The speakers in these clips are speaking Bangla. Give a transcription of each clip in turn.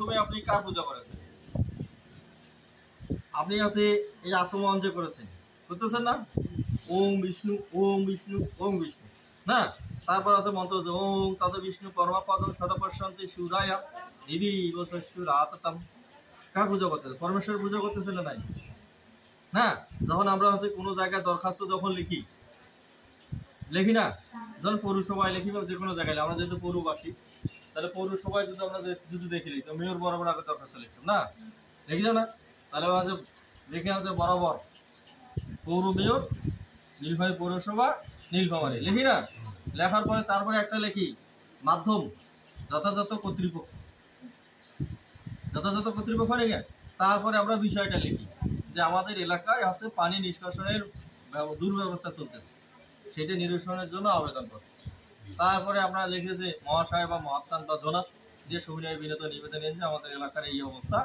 প্রথমে আপনি কার পূজা করেছেন? আপনি আছে এই আচমন যে করেছেন, করতেছেন না? ওম বিষ্ণু ওম বিষ্ণু ওম বিষ্ণু, না? তারপর আছে মন্ত্র যে ওম তদ বিষ্ণু পরমাপদম সদপশ্যন্তি সুরায়া দিদি বসস্যুর আততম। কার পূজা করতেছে? পরমেশ্বরের পূজা করতেছে না নাই? না? যখন আমরা হচ্ছে কোনো জায়গায় দরখাস্ত যখন লিখি না, যখন পৌরসভায় লিখি বা যে কোনো জায়গায়, আমরা যেহেতু পৌরবাসী, তাহলে পৌরসভায় যদি আমরা যদি দেখি তো মেয়র বরাবর আগে দরখাস্ত লিখতাম, না? লিখি না? তাহলে হচ্ছে লিখে হচ্ছে বরাবর পৌর মেয়র, নীলফামারী পৌরসভা, নীলফামারী, লিখি না? লেখার পরে তারপরে একটা লিখি মাধ্যম যথাযথ কর্তৃপক্ষ, যথাযথ কর্তৃপক্ষ লিখে তারপরে আমরা বিষয়টা লিখি যে আমাদের এলাকায় হচ্ছে পানি নিষ্কাশনের দুর্ব্যবস্থা চলতেছে, সেটা নিরসনের জন্য আবেদন করতে। তারপরে আপনারা লিখেছে মহাশয় বা মহাত্মান বা জনাব যে সুবিনয় বিনত নিবেদন এনেছে আমাদের এলাকার এই অবস্থা,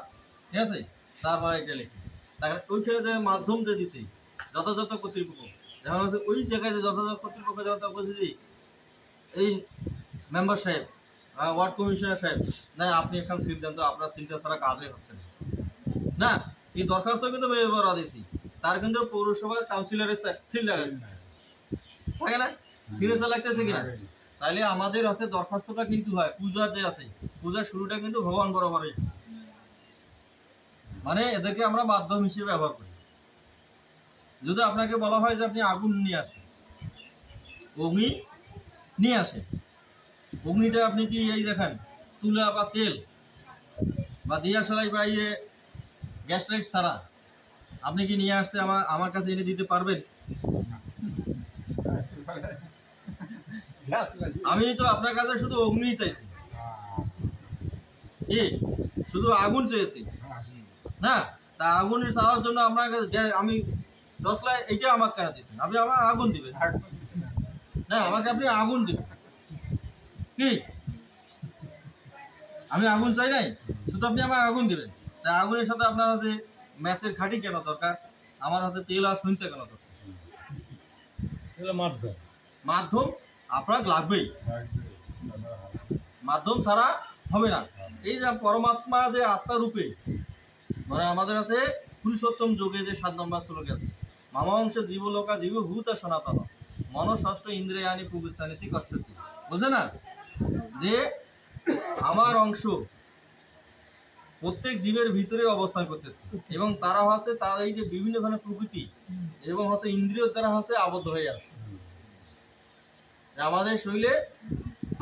ঠিক আছে? তারপরে এটা লিখি, তারপরে ওইখানে যে মাধ্যম যে দিছি যথাযথ কর্তৃপক্ষ, যেমন হচ্ছে ওই জায়গায় যে যথাযথ কর্তৃপক্ষ যেমন বলছি এই মেম্বার সাহেব, ওয়ার্ড কমিশনার সাহেব, না আপনি এখানে সিল দেন, তো আপনার সিলটা ছাড়া কাজই হচ্ছে না। এই দরখাস্ত কিন্তু মেয়র দিয়েছি, তার কিন্তু পৌরসভার কাউন্সিলরের সিল লাগাইছে, থাকে না? সিগনেচার লাগতেছে কিনা? তাইলে আমাদের হচ্ছে দরখাস্তটা কিন্তু হয় পূজা যে আছে, পূজার শুরুটা কিন্তু ভগবান বরাবরই, মানে এদেরকে আমরা মাধ্যম হিসেবে ব্যবহার করি। যদি আপনাকে বলা হয় যে আপনি আগুন নিয়ে আসেন, অগ্নি নিয়ে আসেন, অগ্নিটা আপনি কি এই দেখেন তুলা বা তেল বা দিয়াশালাই বা ইয়ে গ্যাস লাইট ছাড়া আপনি কি নিয়ে আসতে আমার কাছে এনে দিতে পারবেন? আমি তো আপনার কাছে শুধু অগ্নি চাইছি, কি শুধু আগুন চেয়েছি না? তা আগুনের চাওয়ার জন্য আপনার কাছে আমি 10 লাখ এইটা আমার কেন দিচ্ছেন? আপনি আমার আগুন দিবেন না, আমাকে আপনি আগুন দিবেন, কি আমি আগুন চাই নাই, শুধু আপনি আমার আগুন দিবেন। তা আগুনের সাথে আপনার হচ্ছে ম্যাচের খাঁটি কেন দরকার? আমার হাতে তেল আর শুনতে কেন দরকার? মাধ্যম মাধ্যম আপনার লাগবেই, মাধ্যম ছাড়া হবে না। এই যে পরমাত্মা যে আত্মা রূপে, মানে আমাদের আছে পুরুষোত্তম যোগে যে 7 নম্বর শ্লোক আছে, মামাংশ জীবলোকা জীবভূত সনাতন মন ষষ্ঠ ইন্দ্রিয়ানি প্রবিস্তানিতি কষ্টতি, বুঝে না? যে আমার অংশ প্রত্যেক জীবের ভিতরে অবস্থান করতেছে এবং তারা হচ্ছে তার এই যে বিভিন্ন ধরনের প্রকৃতি এবং হচ্ছে ইন্দ্রিয় দ্বারা হচ্ছে আবদ্ধ হয়ে আছে, আমাদের শরীরে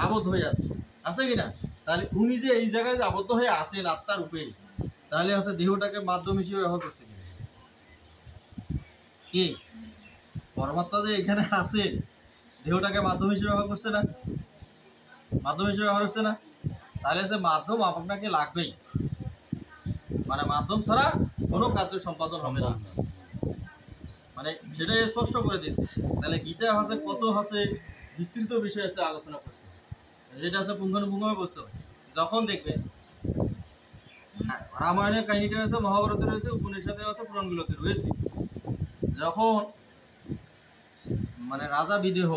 আবদ্ধ হয়ে আছে, আছে কিনা? তাহলে উনি যে এই জায়গায় আবদ্ধ হয়ে আছেন আত্মার রূপে, তাহলে হচ্ছে দেহটাকে মাধ্যম হিসেবে ব্যবহার করছে কি? পরমাত্মা যে এখানে আছে দেহটাকে মাধ্যম হিসেবে ব্যবহার করছে না? মাধ্যম হিসেবে ব্যবহার হচ্ছে না? তাহলে সে মাধ্যম আপনাকে লাগবেই, মানে মাধ্যম ছাড়া কোনো কার্য সম্পাদন হবে না, মানে সেটা স্পষ্ট করে দিয়েছে। তাহলে গীতা হচ্ছে কত হচ্ছে বিস্তৃত বিষয় আছে আলোচনা করছে, যেটা হচ্ছে পুঙ্খানুপুঙ্খভাবে বুঝতে হবে। যখন দেখবেন রামায়ণের কাহিনীটা হচ্ছে, মহাভারতে রয়েছে, উপনিষদে আছে, পুরাণগুলোতে রয়েছে, যখন মানে রাজা বিদেহ,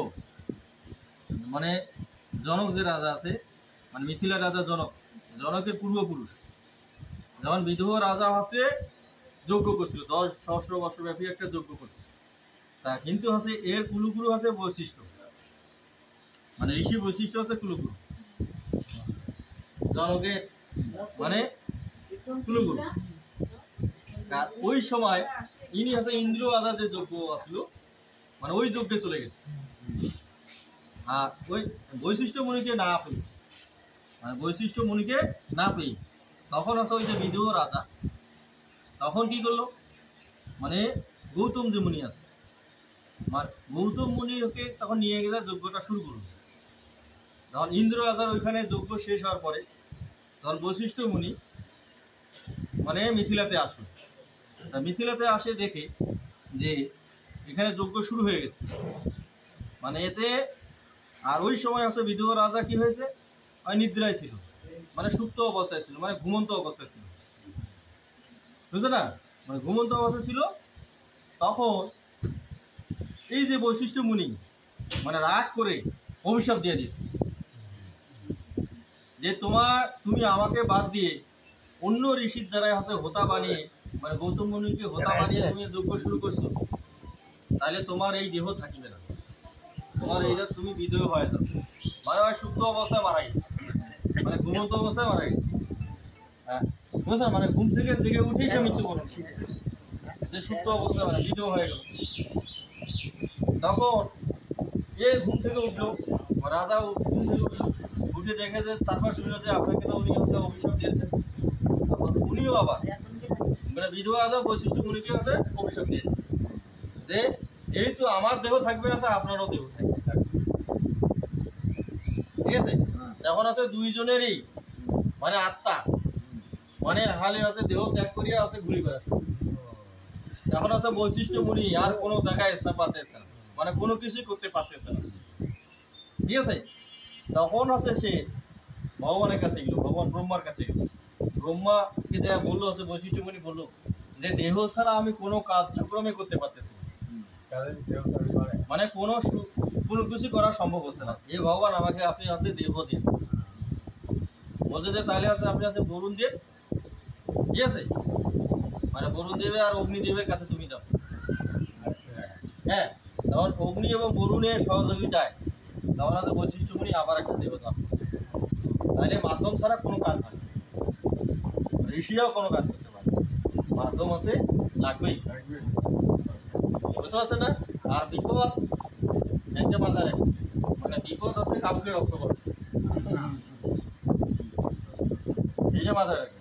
মানে জনক যে রাজা আছে, মানে মিথিলার রাজা জনক, জনকের পূর্বপুরুষ যখন বিদেহ রাজা হচ্ছে যজ্ঞ করছিল, 10 সহস্র বর্ষব্যাপী একটা যজ্ঞ করছে, তা কিন্তু হচ্ছে এর কুলুগুরু হচ্ছে বৈশিষ্ট্য, মানে ঋষি বৈশিষ্ট্য হচ্ছে কুলুগুরু, জনকের মানে কুলুগুরু। ওই সময় ইনি হচ্ছে ইন্দ্র রাজা যে যজ্ঞ আসলো, মানে ওই যজ্ঞে চলে গেছে, আর ওই বৈশিষ্ট্য মুনিকে না পেয়ে, মানে বৈশিষ্ট্য মুনিকে না পেয়ে তখন হচ্ছে ওই যে বিদেহ রাজা তখন কি করলো, মানে গৌতম যে মুনি আছে, মানে গৌতম মুনিকে তখন নিয়ে গেলে যজ্ঞটা শুরু করলো। তখন ইন্দ্র রাজার ওইখানে যজ্ঞ শেষ হওয়ার পরে তখন বৈশিষ্ট্য মুনি মানে মিথিলাতে আসলো। তা মিথিলাতে আসে দেখে যে এখানে যজ্ঞ শুরু হয়ে গেছে, মানে এতে আর ওই সময় হচ্ছে বিদেহ রাজা কি হয়েছে, নিদ্রায় ছিল, মানে সুপ্ত অবস্থায় ছিল, মানে ঘুমন্ত অবস্থায় ছিল, বুঝছো না? মানে ঘুমন্ত অবস্থায় ছিল। তখন এই যে বৈশিষ্ট্য মুনি মানে রাগ করে অভিশাপ দিয়ে দিয়েছে যে তুমি আমাকে বাদ দিয়ে অন্য ঋষির দ্বারাই হচ্ছে হোতা বানিয়ে, মানে গৌতম মুনিকে হোতা বানিয়ে তুমি যজ্ঞ শুরু করছো, তাহলে তোমার এই দেহ থাকিবে না, তোমার এই তুমি বিদেয় হয়ে যাবে। মানে হয় সুপ্ত অবস্থায় মারা গেছে, মানে ঘুমন্ত অবস্থায় মারা গেছে। হ্যাঁ বুঝছেন, মানে ঘুম থেকে জেগে উঠেই সে মৃত্যুবরণ, যে সুপ্ত অবস্থায় মানে বিদেয় হয়ে গেল। তখন এ ঘুম থেকে উঠলো, রাজা ঘুম থেকে উঠলো, উঠে দেখে যে তারপর শুনলো যে আপনাকে তো উনি হচ্ছে অভিশাপ দিয়েছেন। তখন উনিও আবার মানে বিধবা রাজা বৈশিষ্ট্য মুনিকে হচ্ছে অভিশাপ দিয়েছে যে যেহেতু আমার দেহ থাকবে না, আপনারও দেহ থাকবে, ঠিক আছে। তখন আছে দুইজনেরই মানে আত্মা মানে হালে আছে দেহ ত্যাগ করিয়া আছে ঘুরি বেড়াচ্ছে। এখন আছে বৈশিষ্ট্য মুনি আর কোনো জায়গায় পাতেছে না, মানে কোনো কিছুই করতে পারতেছে না, ঠিক আছে। তখন হচ্ছে সে ভগবানের কাছে গেল, ভগবান ব্রহ্মার কাছে গেল। ব্রহ্মাকে যা বললো হচ্ছে বৈশিষ্ট্য মুনি বললো যে দেহ ছাড়া আমি কোনো কার্যক্রমে করতে পারতেছি না, মানে কোনো কোনো কিছু করা সম্ভব হচ্ছে না। এই ভগবান আমাকে আপনি আছে দেহ দিন, বলছে যে তাহলে আছে আপনি আছে বরুণ দেব, ঠিক আছে, মানে বরুণ দেবে আর অগ্নিদেবের কাছে তুমি যাও। হ্যাঁ, তখন অগ্নি এবং বরুণের সহযোগিতায় তখন আছে বৈশিষ্ট্য মুনি আবার একটা দেবতা, তাহলে মাধ্যম ছাড়া কোনো কাজ হয় না, ঋষিরাও কোনো কাজ করতে পারে, মাধ্যম আছে লাগবেই, বুঝতে পারছেন না। আর বিপদ একটা মাথায় রাখে, মানে বিপদ হচ্ছে কাউকে রক্ষা করে, এই যে মাথায় রাখে,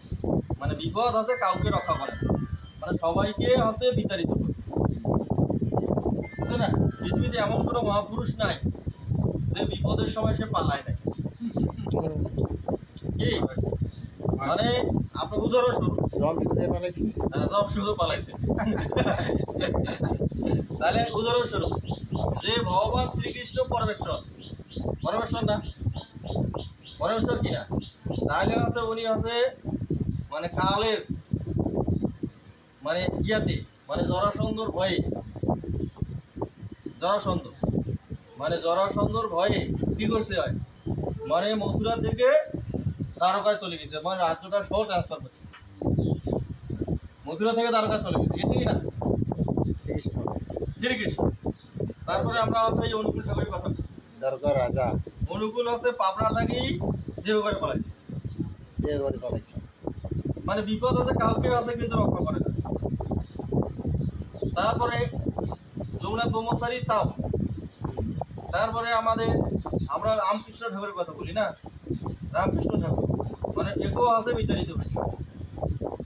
মানে বিপদ হচ্ছে কাউকে রক্ষা করে, মানে সবাইকে হচ্ছে বিতাড়িত করে, বুঝছে না। পৃথিবীতে এমন কোনো মহাপুরুষ নাই যে বিপদের সময় সে পালায় নাই, কি মানে আপনার উদাহরণস্বরূপ জব শুধু পালাইছে। তাহলে উদাহরণস্বরূপ যে ভগবান শ্রীকৃষ্ণ পরমেশ্বর, পরমেশ্বর না, পরমেশ্বর কিনা, তাহলে হচ্ছে উনি হচ্ছে মানে কালের মানে ইয়াতে মানে জরাসন্ধর ভয়ে, জরাসন্ধ মানে জরাসন্ধর ভয়ে কি করছে হয়, মানে মথুরা থেকে দ্বারকায় চলে গেছে, মানে রাজ্যটা সহ ট্রান্সফার করছে, মথুরা থেকে দ্বারকায় চলে গেছে, গেছে কিনা শ্রীকৃষ্ণ। তারপরে আমরা হচ্ছে এই অনুকূল ঠাকুরের কথা, দ্বারকা রাজা অনুকূল হচ্ছে পাবনা থাকেই দেওঘরে পালাইছে, মানে বিপদ হচ্ছে কাউকে আছে কিন্তু রক্ষা করে না। তারপরে যমুনা ব্রহ্মচারী তাও, তারপরে আমরা রামকৃষ্ণ ঠাকুরের কথা বলি না, রামকৃষ্ণ ঠাকুর মানে একেও আছে বিতাড়িত হয়েছে,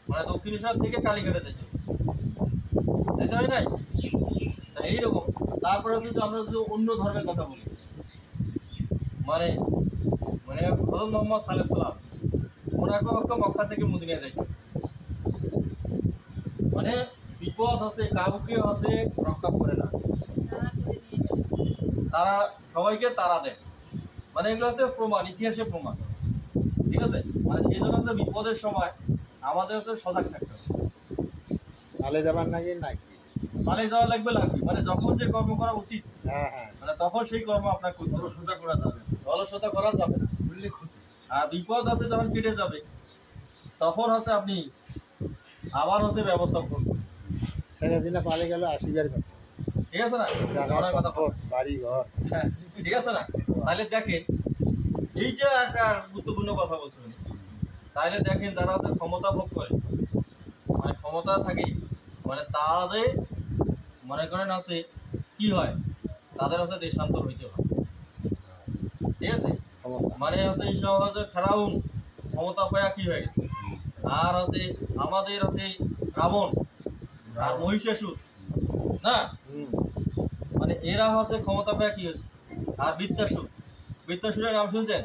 মানে দক্ষিণেশ্বর থেকে কালীঘাটে যেতে হয় নাই, এইরকম। তারপরে যদি আমরা যদি অন্য ধর্মের কথা বলি, মানে মানে হযরত মুহাম্মদ সাল্লাল্লাহু আলাইহি সাল্লাম ওনাকে হয়তো মক্কা থেকে মদিনায় যাইতে, মানে বিপদ আছে কাউকে আছে রক্ষা করে না, তারা সবাইকে তারা দেয়, মানে এগুলো হচ্ছে প্রমাণ, ইতিহাসের প্রমাণ, ঠিক আছে। মানে সেই জন্য হচ্ছে বিপদের সময় আমাদের হচ্ছে সজাগ থাকতে হবে, পালে যাবার নাকি নাকি পালিয়ে যাওয়া লাগবে, মানে যখন যে কর্ম করা উচিত, হ্যাঁ হ্যাঁ মানে তখন সেই কর্ম আপনার করতে হবে, অলসতা করা যাবে, অলসতা করা যাবে না, বুঝলে ক্ষতি। আর বিপদ আছে যখন কেটে যাবে তখন হচ্ছে আপনি আবার হচ্ছে ব্যবস্থা করবেন, ছেড়ে দিলে পালে গেল আসিবার কথা, ঠিক আছে না, জায়গা কথা সম্পদ, বাড়ি ঘর, হ্যাঁ ঠিক আছে না। তাহলে দেখেন এইটা একটা গুরুত্বপূর্ণ কথা বলছিলেন, তাহলে দেখেন যারা হচ্ছে ক্ষমতা ভোগ করে, মানে ক্ষমতা থাকে, মানে তাদের মনে করেন হচ্ছে কি হয়, তাদের হচ্ছে দেশান্তর হইতে হয়, ঠিক আছে। মানে হচ্ছে এই সব হচ্ছে ফেরাউন ক্ষমতা পায়া কি হয়ে গেছে, আর হচ্ছে আমাদের হচ্ছে রাবণ আর মহিষাসুর না, মানে এরা হচ্ছে ক্ষমতা পায়া কি হয়েছে, আর বৃত্তাসুর, বৃত্তাসুরের নাম শুনছেন,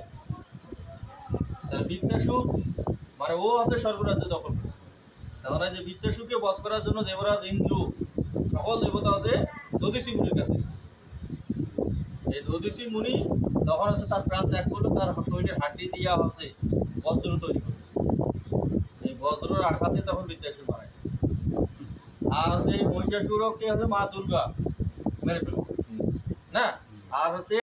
তাহলে বৃত্তাসুর মানে ও হচ্ছে স্বর্গরাজ্য দখল করে, তাহলে যে বৃত্তাসুরকে বধ করার জন্য দেবরাজ ইন্দ্র সকল দেবতা হচ্ছে দধিচি মুনির কাছে, এই দধিচি মুনি তখন হচ্ছে তার প্রাণ ত্যাগ করলো, তার শরীরের হাড্ডি দিয়া হচ্ছে বজ্র তৈরি করলো, এই বজ্রের আঘাতে তখন বৃত্তাসুর মারা গেল। আর হচ্ছে মহিষাসুরকে হচ্ছে মা দুর্গা মেরে ফেলল না, আর হচ্ছে